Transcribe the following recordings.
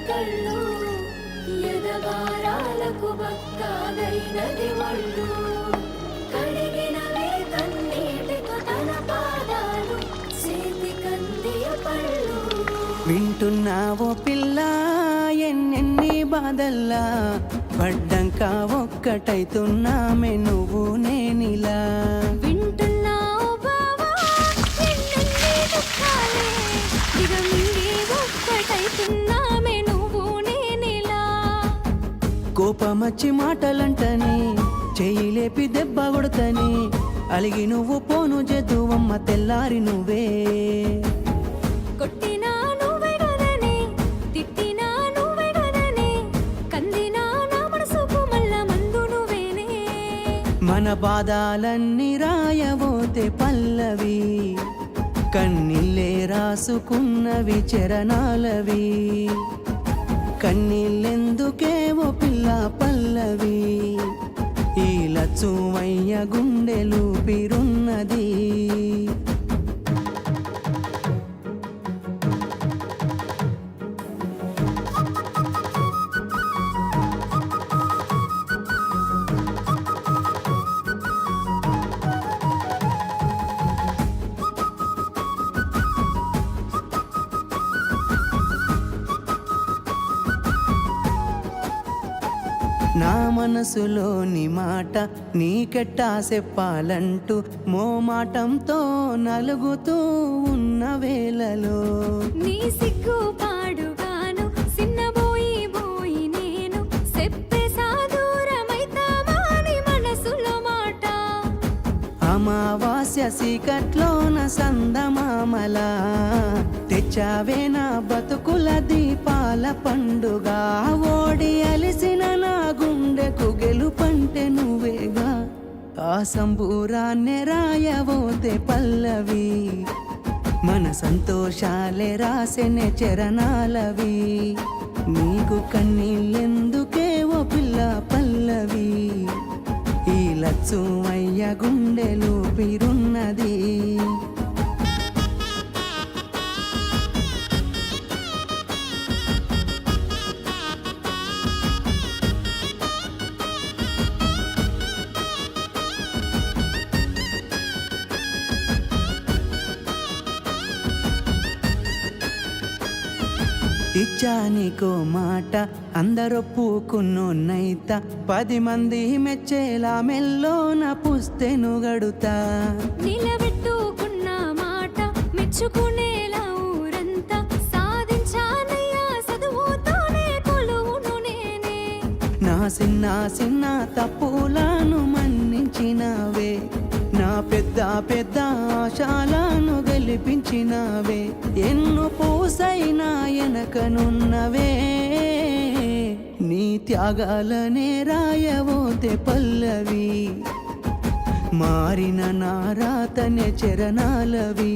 కళ్ళు ఎదవారాలకు భక్తాదైనది ఒళ్ళు కడిగినవే కన్నీటితో తన పాదాలు చేతి కందియ పళ్ళు. వింటున్నావో పిల్ల ఎన్నెన్ని బాధల్లా పడ్డంక ఒక్కటైతున్నామే నువ్వు నేనిలా. వింటున్నావు బావా ఎన్నెన్ని దుఃఖాలే దిగమింగి ఒక్కటైతున్నామే నువ్వు నేనిలా. కోపమచ్చి మాటలంటని చెయ్యి లేపి దెబ్బ కొడతని అలిగి నువ్వు పోను జద్దువమ్మ తెల్లారి నువ్వే. కొట్టినా నువ్వే కదనే తిట్టినా నువ్వే కదనే కందినా నా మనసుకు మళ్ళా మందు నువ్వేనే. మన బాధాలన్నీ రాయబోతే పల్లవి కన్నీళ్ళే రాసుకున్నవి చరణాలవి. కన్నీళ్ళెందుకేవో పిల్ల పల్లవి ఈ లచ్చుమయ్య గుండెలు పిరున్నది. నా మనసులోని మాట నీకెట్టా చెప్పాలంటూ మోమాటంతో నలుగుతూ ఉన్న వేళలో నీ సిగ్గు పాడుగాను సిన్నబోయి బోయి నేను చెప్పేసా దూరమైతామాని మనసులో మాట. అమావాస్య సీకట్లోన సందమామలా తెచ్చావే నా బతుకుల దీపాల పండుగ. ఓడి అలిసిన నా గుండెకు గెలుపంటే నువ్వేగా. ఆ సంబూరాన్నే రాయబోతే పల్లవి మన సంతోషాలే రాసెనే చరణాలవి. నీకు కన్నీళ్ళెందుకేవో పిల్ల పల్లవి ఈ లచ్చుమయ్య గుండెలు పిరున్నది. ఇచ్చానికో మాట అందరొప్పుకున్నోన్నైత 10 మంది మెచ్చేలా మెల్లోన పుస్తెను గడుతా. నిలబెట్టుకున్న మాట మెచ్చుకునేలా ఊరంతా సాధించానయ్యా చదువుతోనే కొలువును నేనే. నా చిన్న చిన్న తప్పులను మన్నించినవే నా పెద్ద పెద్ద ఆశాలను గెలిపించినవే. ఎన్ను పూసైనా ఎనకనున్నవే నీ త్యాగాలనే రాయబోతే పల్లవి మారిన నా రాతనే చరణాలవి.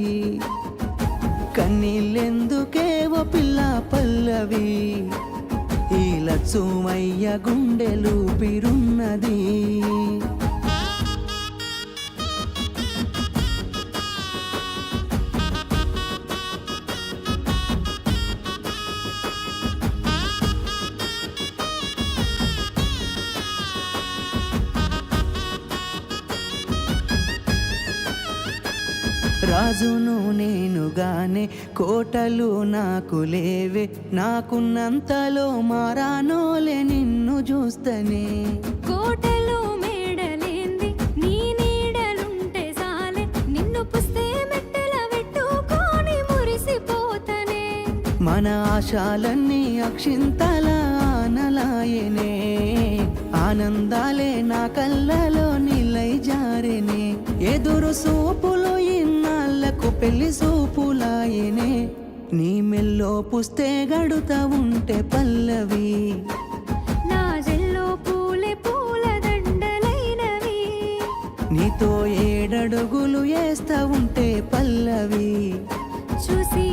కన్నీళ్ళెందుకేవో పిల్ల పల్లవి ఈ లచ్చుమయ్య గుండెలు పిరున్నది. రాజును నేనుగానే కోటలు నాకు లేవే. నాకున్నంతలో మారానోలే నిన్ను చూస్తనే. కోటలు మేడలేంది నీ నీడలుంటే సాలే నిన్ను పుస్తే మెట్టెల పెట్టుకొని మురిసిపోతనే. మన ఆశాలన్నీ అక్షింతల ఆనలాయనే ఆనందాలే నా కళ్ళలో నిలై జారెనే. ఎదురు సూపులు ఇన్నాళ్లకు పెళ్లి సూపులాయనే. నీ మెల్లో పుస్తే గడుతా ఉంటే పల్లవి నా జల్లో పూలే పూల దండలైనవి. నీతో 7 అడుగులు వేస్తా ఉంటే పల్లవి చూసి